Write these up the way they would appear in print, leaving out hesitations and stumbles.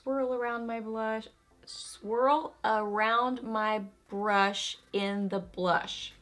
swirl around my blush, swirl around my brush in the blush.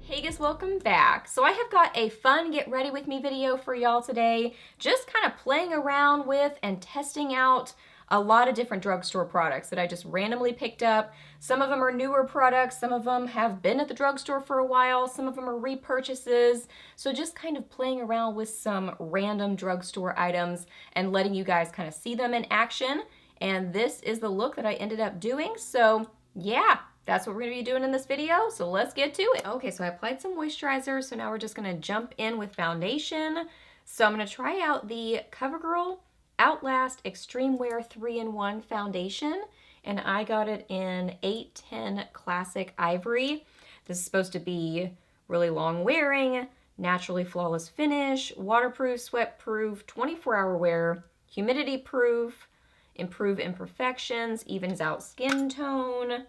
Hey guys, welcome back. So I have got a fun get ready with me video for y'all today, just kind of playing around with and testing out a lot of different drugstore products that I just randomly picked up. Some of them are newer products, some of them have been at the drugstore for a while, some of them are repurchases. So just kind of playing around with some random drugstore items and letting you guys kind of see them in action. And this is the look that I ended up doing. So yeah, that's what we're gonna be doing in this video, so let's get to it. Okay, so I applied some moisturizer, so now we're just gonna jump in with foundation. So I'm gonna try out the CoverGirl Outlast Extreme Wear 3-in-1 foundation, and I got it in 810 Classic Ivory. This is supposed to be really long wearing, naturally flawless finish, waterproof, sweat-proof, 24-hour wear, humidity proof, improve imperfections, evens out skin tone,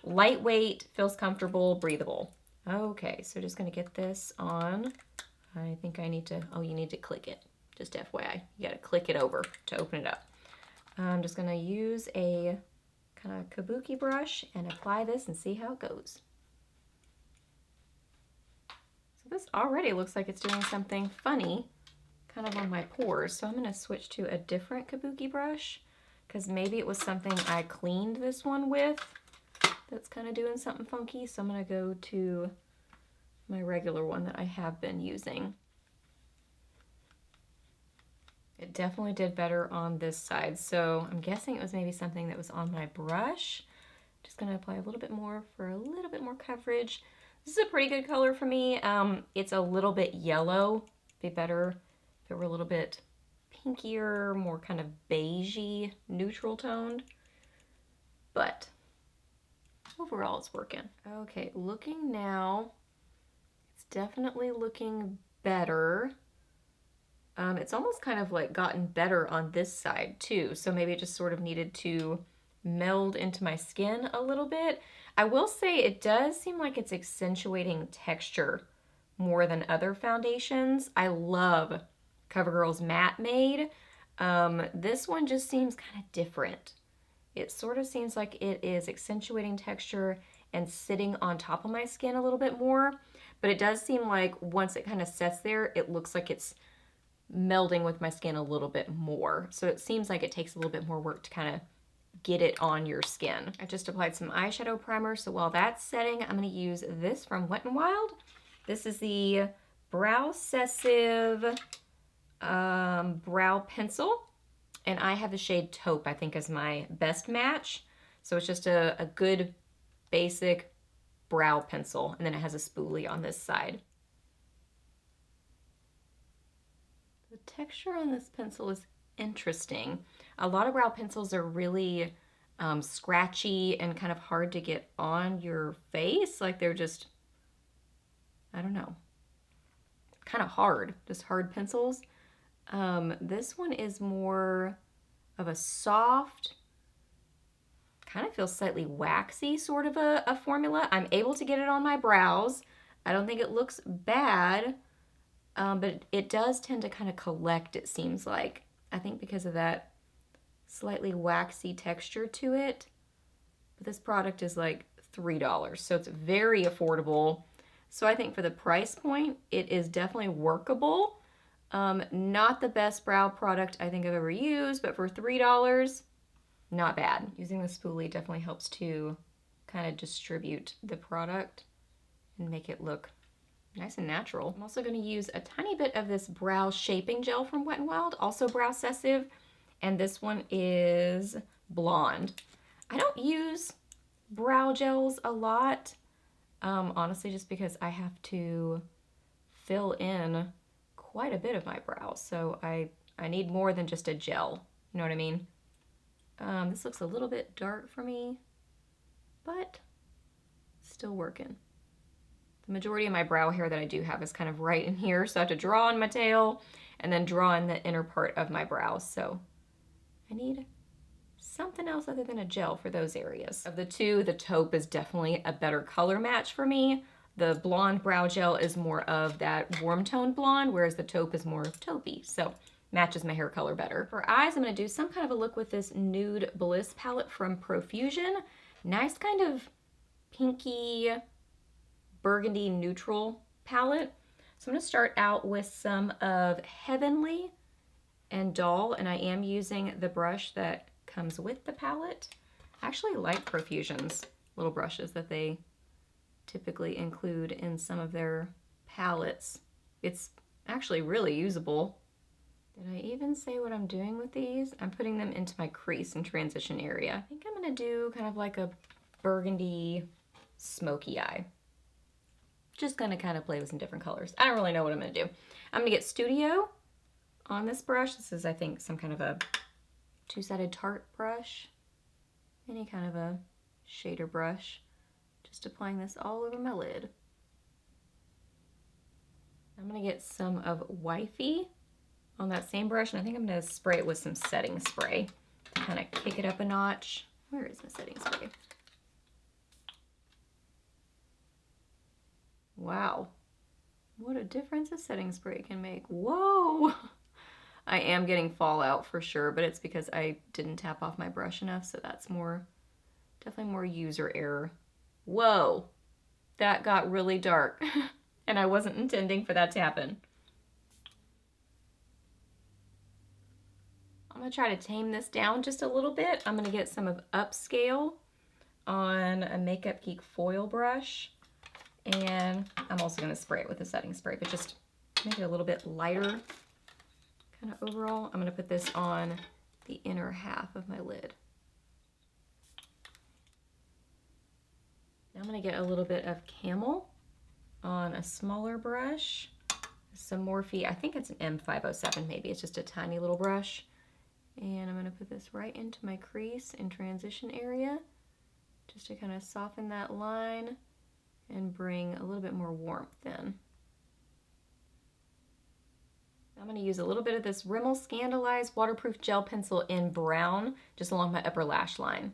lightweight, feels comfortable, breathable. Okay, so just gonna get this on. I think I need to, oh, you need to click it. Just FYI, you gotta click it over to open it up. I'm just gonna use a kind of Kabuki brush and apply this and see how it goes. So this already looks like it's doing something funny kind of on my pores. So I'm gonna switch to a different Kabuki brush because maybe it was something I cleaned this one with that's kind of doing something funky. So I'm gonna go to my regular one that I have been using. It definitely did better on this side. So I'm guessing it was maybe something that was on my brush. Just gonna apply a little bit more for a little bit more coverage. This is a pretty good color for me. It's a little bit yellow. Be better if it were a little bit pinkier, more kind of beigey, neutral toned. But overall it's working. Okay, looking now, it's definitely looking better. It's almost kind of like gotten better on this side too, so maybe it just sort of needed to meld into my skin a little bit. I will say it does seem like it's accentuating texture more than other foundations. I love CoverGirl's Matte Made. This one just seems kind of different. It sort of seems like it is accentuating texture and sitting on top of my skin a little bit more, but it does seem like once it kind of sets there, it looks like it's melding with my skin a little bit more. So it seems like it takes a little bit more work to kind of get it on your skin. I just applied some eyeshadow primer, so while that's setting, I'm going to use this from Wet n Wild. This is the Browsessive Brow Pencil, and I have the shade Taupe, I think, as my best match. So it's just a good basic brow pencil, and then it has a spoolie on this side. The texture on this pencil is interesting. A lot of brow pencils are really scratchy and kind of hard to get on your face. Like they're just, I don't know, kind of hard, just hard pencils. This one is more of a soft, kind of feels slightly waxy sort of a formula. I'm able to get it on my brows. I don't think it looks bad. But it does tend to kind of collect, it seems like. I think because of that slightly waxy texture to it. But this product is like $3, so it's very affordable. So I think for the price point, it is definitely workable. Not the best brow product I think I've ever used, but for $3, not bad. Using the spoolie definitely helps to kind of distribute the product and make it look nice and natural. I'm also going to use a tiny bit of this brow shaping gel from Wet n Wild, also Browsessive, and this one is Blonde. I don't use brow gels a lot, honestly, just because I have to fill in quite a bit of my brows, so I need more than just a gel, you know what I mean? This looks a little bit dark for me, but still working. The majority of my brow hair that I do have is kind of right in here, so I have to draw on my tail and then draw in the inner part of my brows. So I need something else other than a gel for those areas. Of the two, the taupe is definitely a better color match for me. the blonde brow gel is more of that warm toned blonde, whereas the taupe is more taupey. So matches my hair color better. For eyes, I'm gonna do some kind of a look with this Nude Bliss palette from Profusion. Nice kind of pinky, burgundy neutral palette. So I'm gonna start out with some of Heavenly and Doll, and I am using the brush that comes with the palette. I actually like Profusion's little brushes that they typically include in some of their palettes. It's actually really usable. Did I even say what I'm doing with these? I'm putting them into my crease and transition area. I think I'm gonna do kind of like a burgundy smoky eye. Just gonna kind of play with some different colors. I don't really know what I'm gonna do. I'm gonna get Studio on this brush. This is, I think, some kind of a two-sided Tarte brush. Any kind of a shader brush. Just applying this all over my lid. I'm gonna get some of Wifey on that same brush, and I think I'm gonna spray it with some setting spray to kind of kick it up a notch. Where is my setting spray? Wow, what a difference a setting spray can make. Whoa! I am getting fallout for sure, but it's because I didn't tap off my brush enough, so that's more, definitely more user error. Whoa, that got really dark, and I wasn't intending for that to happen. I'm gonna try to tame this down just a little bit. I'm gonna get some of Upscale on a Makeup Geek foil brush, and I'm also gonna spray it with a setting spray, but just make it a little bit lighter kind of overall. I'm gonna put this on the inner half of my lid. Now I'm gonna get a little bit of Camel on a smaller brush. Some Morphe, I think it's an M507 maybe, it's just a tiny little brush. And I'm gonna put this right into my crease and transition area, just to kind of soften that line and bring a little bit more warmth in. I'm gonna use a little bit of this Rimmel Scandaleyes waterproof gel pencil in brown, just along my upper lash line.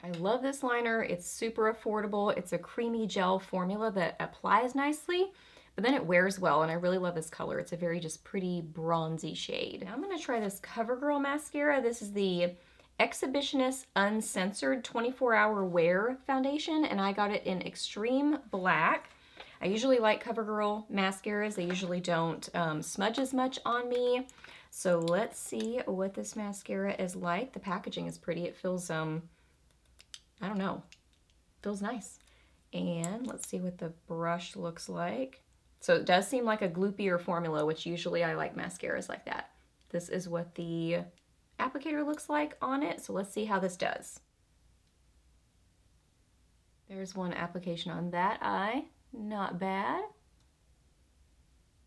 I love this liner. It's super affordable. It's a creamy gel formula that applies nicely, but then it wears well, and I really love this color. It's a very just pretty bronzy shade. Now I'm gonna try this CoverGirl mascara. This is the Exhibitionist Uncensored 24-Hour Wear Foundation, and I got it in Extreme Black. I usually like CoverGirl mascaras. They usually don't smudge as much on me. So let's see what this mascara is like. The packaging is pretty. It feels, I don't know, feels nice. And let's see what the brush looks like. So it does seem like a gloopier formula, which usually I like mascaras like that. This is what the applicator looks like on it. So let's see how this does. There's one application on that eye. Not bad.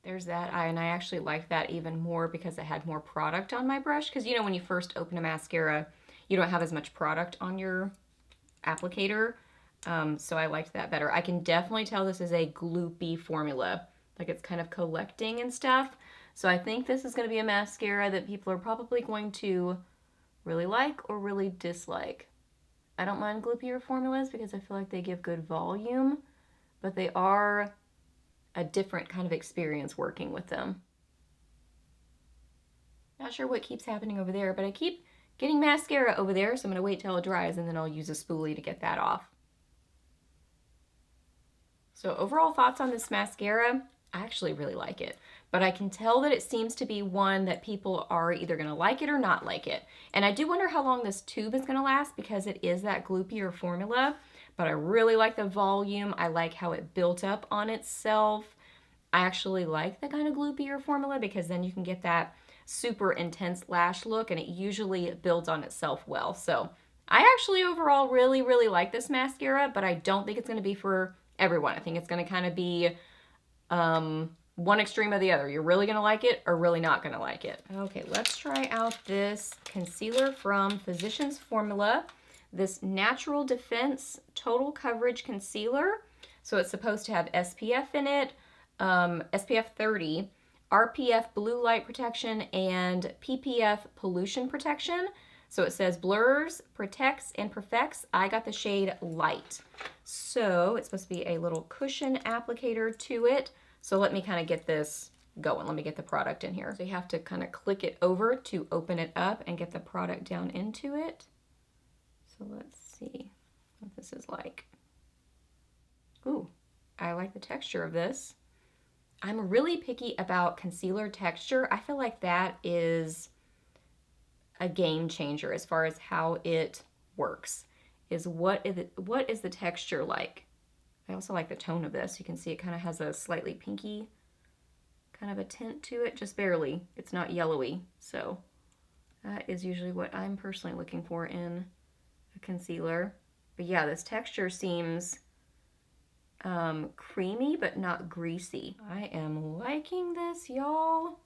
There's that eye, and I actually like that even more because it had more product on my brush. Because you know, when you first open a mascara, you don't have as much product on your applicator. So I liked that better. I can definitely tell this is a gloopy formula. Like it's kind of collecting and stuff. So I think this is going to be a mascara that people are probably going to really like or really dislike. I don't mind gloopier formulas because I feel like they give good volume, but they are a different kind of experience working with them. Not sure what keeps happening over there, but I keep getting mascara over there, so I'm going to wait till it dries and then I'll use a spoolie to get that off. So overall thoughts on this mascara, I actually really like it, but I can tell that it seems to be one that people are either going to like it or not like it. And I do wonder how long this tube is going to last because it is that gloopier formula, but I really like the volume. I like how it built up on itself. I actually like the kind of gloopier formula because then you can get that super intense lash look, and it usually builds on itself well. So I actually overall really, really like this mascara, but I don't think it's going to be for everyone. I think it's going to kind of be one extreme or the other. You're really going to like it or really not going to like it. Okay, let's try out this concealer from Physicians Formula, this Natural Defense Total Coverage Concealer. So it's supposed to have SPF in it, SPF 30, RPF blue light protection, and PPF pollution protection. So it says blurs, protects, and perfects. I got the shade light. So it's supposed to be a little cushion applicator to it. So let me kind of get this going. Let me get the product in here. So you have to kind of click it over to open it up and get the product down into it. So let's see what this is like. Ooh, I like the texture of this. I'm really picky about concealer texture. I feel like that is a game changer as far as how it works. What is the texture like? I also like the tone of this. You can see it kind of has a slightly pinky kind of a tint to it, just barely. It's not yellowy, so that is usually what I'm personally looking for in a concealer. But yeah, this texture seems creamy but not greasy. I am liking this, y'all.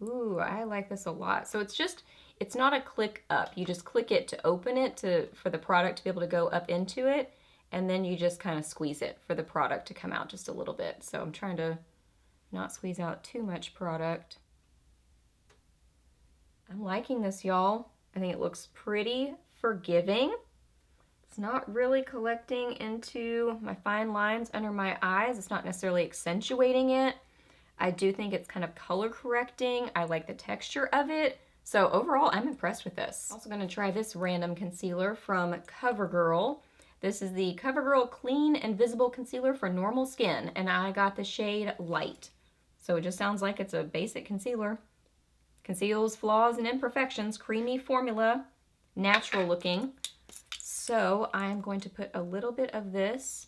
Ooh, I like this a lot. So it's not a click up. You just click it to open it for the product to be able to go up into it, and then you just kind of squeeze it for the product to come out just a little bit. So I'm trying to not squeeze out too much product. I'm liking this, y'all. I think it looks pretty forgiving. It's not really collecting into my fine lines under my eyes. It's not necessarily accentuating it. I do think it's kind of color correcting. I like the texture of it. So overall, I'm impressed with this. Also gonna try this random concealer from CoverGirl. This is the CoverGirl Clean and Visible Concealer for Normal Skin, and I got the shade Light. So it just sounds like it's a basic concealer. Conceals flaws and imperfections, creamy formula, natural looking. So I'm going to put a little bit of this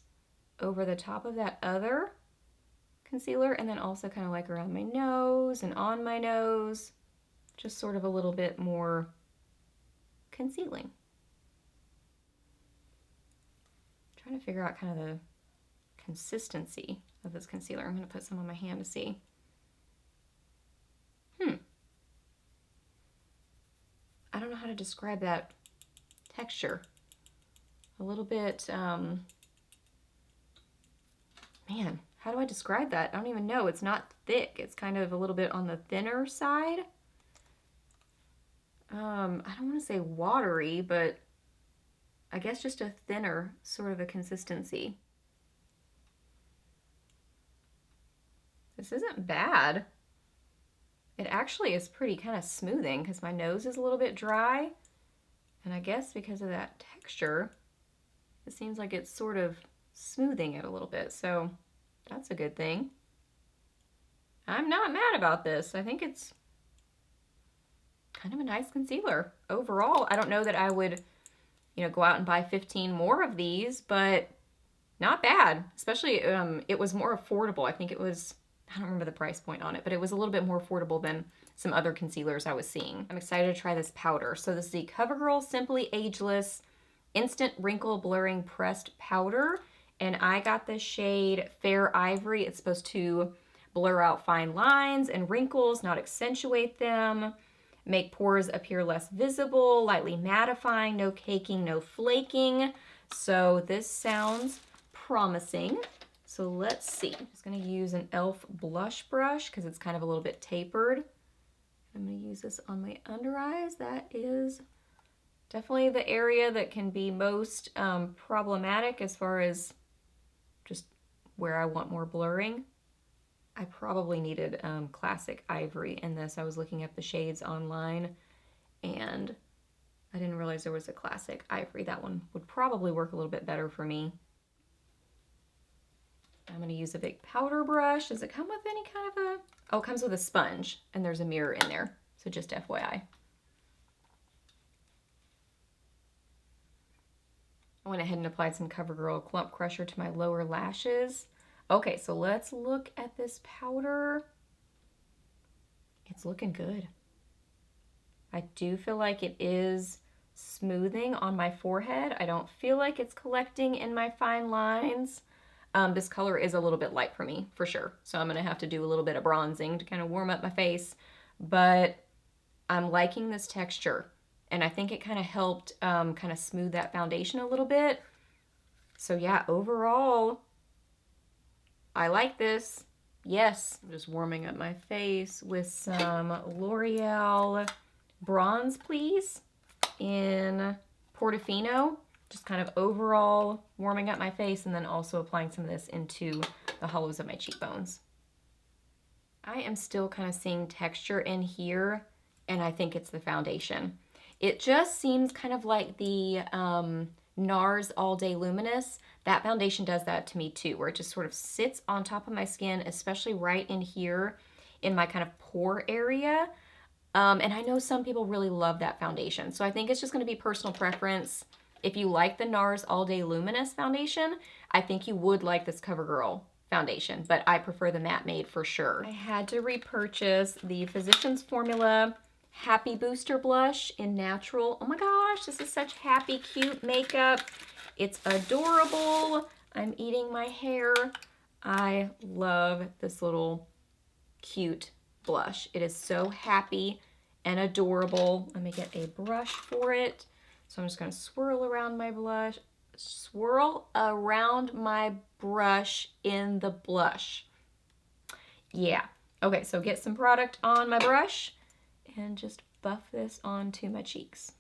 over the top of that other concealer, and then also kind of like around my nose and on my nose, just sort of a little bit more concealing. Trying to figure out kind of the consistency of this concealer. I'm going to put some on my hand to see. I don't know how to describe that texture. A little bit, man, how do I describe that? I don't even know. It's not thick. It's kind of a little bit on the thinner side. I don't want to say watery, but I guess just a thinner sort of a consistency. This isn't bad. It actually is pretty kind of smoothing because my nose is a little bit dry. And I guess because of that texture, it seems like it's sort of smoothing it a little bit. So that's a good thing. I'm not mad about this. I think it's kind of a nice concealer. Overall, I don't know that I would, go out and buy 15 more of these, but not bad. Especially, it was more affordable. I think it was, I don't remember the price point on it, but it was a little bit more affordable than some other concealers I was seeing. I'm excited to try this powder. So this is the CoverGirl Simply Ageless Instant Wrinkle Blurring Pressed Powder, and I got the shade Fair Ivory. It's supposed to blur out fine lines and wrinkles, not accentuate them, make pores appear less visible, lightly mattifying, no caking, no flaking. So this sounds promising. So let's see. I'm just gonna use an e.l.f. blush brush because it's kind of a little bit tapered. I'm gonna use this on my under eyes. That is definitely the area that can be most problematic as far as just where I want more blurring. I probably needed classic ivory in this. I was looking up the shades online and I didn't realize there was a classic ivory. That one would probably work a little bit better for me. I'm going to use a big powder brush. Does it come with any kind of a... Oh, it comes with a sponge and there's a mirror in there. So just FYI. I went ahead and applied some CoverGirl Clump Crusher to my lower lashes. Okay, so let's look at this powder. It's looking good. I do feel like it is smoothing on my forehead. I don't feel like it's collecting in my fine lines. This color is a little bit light for me, for sure. So I'm gonna have to do a little bit of bronzing to kind of warm up my face. But I'm liking this texture. And I think it kind of helped kind of smooth that foundation a little bit. So yeah, overall, I like this. Yes, I'm just warming up my face with some L'Oreal Bronze Please. in Portofino, just kind of overall warming up my face, and then also applying some of this into the hollows of my cheekbones. I am still kind of seeing texture in here, and I think it's the foundation. It just seems kind of like the NARS All Day Luminous. That foundation does that to me too, where it just sort of sits on top of my skin, especially right in here in my kind of pore area. And I know some people really love that foundation. So I think it's just going to be personal preference. If you like the NARS All Day Luminous foundation, I think you would like this CoverGirl foundation, but I prefer the Matte Made for sure. I had to repurchase the Physicians Formula Happy Booster Blush in Natural. Oh my gosh, this is such happy, cute makeup. It's adorable. I'm eating my hair. I love this little cute blush. It is so happy and adorable. Let me get a brush for it. So I'm just going to swirl around my brush in the blush. Yeah. Okay, so get some product on my brush and just buff this onto my cheeks.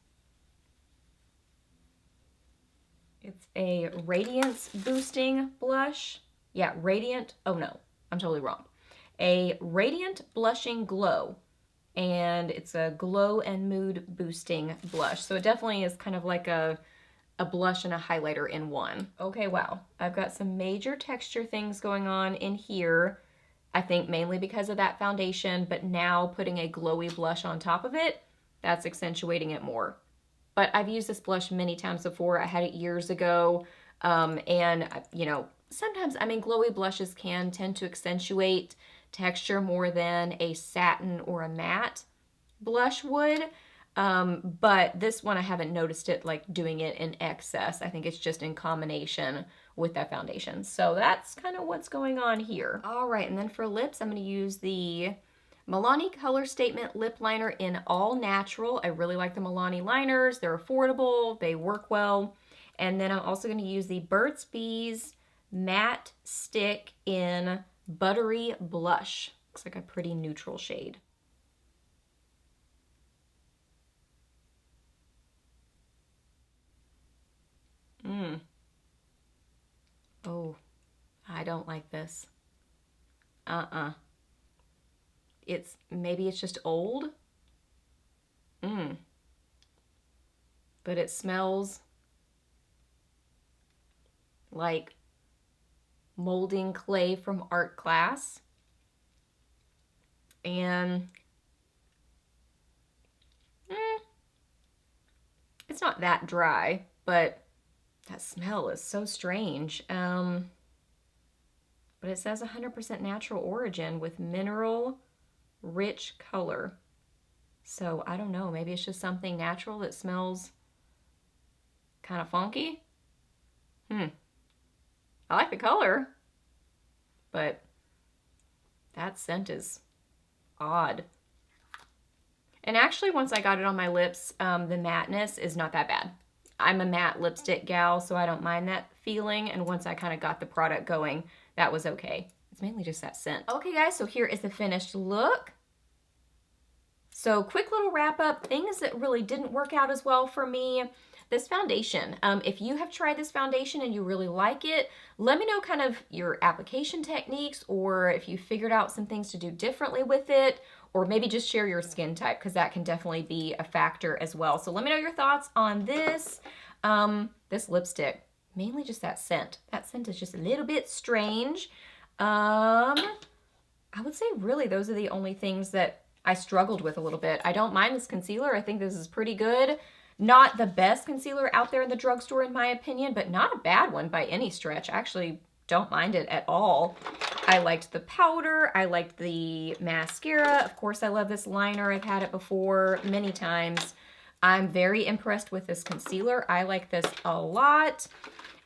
It's a radiance boosting blush. Yeah, radiant. Oh no, I'm totally wrong. A radiant blushing glow. And it's a glow and mood boosting blush. So it definitely is kind of like a blush and a highlighter in one. Okay, wow. I've got some major texture things going on in here. I think mainly because of that foundation, but now putting a glowy blush on top of it, that's accentuating it more. But I've used this blush many times before. I had it years ago. And you know, sometimes, I mean, glowy blushes can tend to accentuate texture more than a satin or a matte blush would. But this one, I haven't noticed it like doing it in excess. I think it's just in combination with that foundation. So that's kind of what's going on here. All right, and then for lips, I'm going to use the Milani Color Statement Lip Liner in All Natural. I really like the Milani liners. They're affordable. They work well. And then I'm also going to use the Burt's Bees Matte Stick in Buttery Blush. Looks like a pretty neutral shade. Oh, I don't like this. Maybe it's just old. But it smells like molding clay from art class. And it's not that dry, but that smell is so strange. But it says 100% natural origin with mineral rich color. So I don't know, maybe it's just something natural that smells kind of funky. I like the color, but that scent is odd. And actually, once I got it on my lips, the matteness is not that bad. I'm a matte lipstick gal, so I don't mind that feeling. And once I kind of got the product going, that was okay. It's mainly just that scent. Okay, guys, so here is the finished look. So quick little wrap up, things that really didn't work out as well for me. This foundation, if you have tried this foundation and you really like it, let me know kind of your application techniques, or if you figured out some things to do differently with it, or maybe just share your skin type, because that can definitely be a factor as well. So let me know your thoughts on this. This lipstick, mainly just that scent. That scent is just a little bit strange. I would say really those are the only things that I struggled with a little bit. I don't mind this concealer. I think this is pretty good. Not the best concealer out there in the drugstore in my opinion, but not a bad one by any stretch. I actually don't mind it at all. I liked the powder. I liked the mascara. Of course, I love this liner. I've had it before many times. I'm very impressed with this concealer. I like this a lot.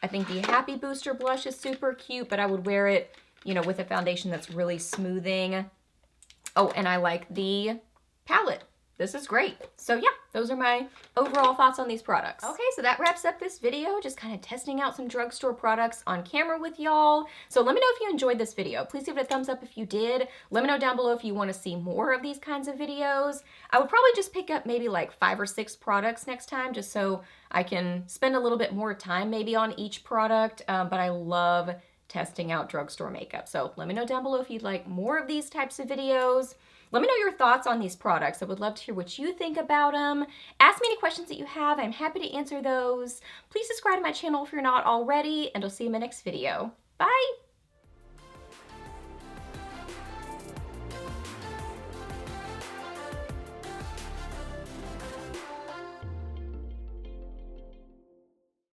I think the Happy Booster blush is super cute, but I would wear it, you know, with a foundation that's really smoothing. Oh, and I like the palette. this is great. So yeah, those are my overall thoughts on these products. Okay, so that wraps up this video, just kind of testing out some drugstore products on camera with y'all. So let me know if you enjoyed this video. Please give it a thumbs up if you did. Let me know down below if you want to see more of these kinds of videos. I would probably just pick up maybe like 5 or 6 products next time, just so I can spend a little bit more time maybe on each product, but I love testing out drugstore makeup. So let me know down below if you'd like more of these types of videos. Let me know your thoughts on these products. I would love to hear what you think about them. Ask me any questions that you have. I'm happy to answer those. Please subscribe to my channel if you're not already, and I'll see you in my next video. Bye!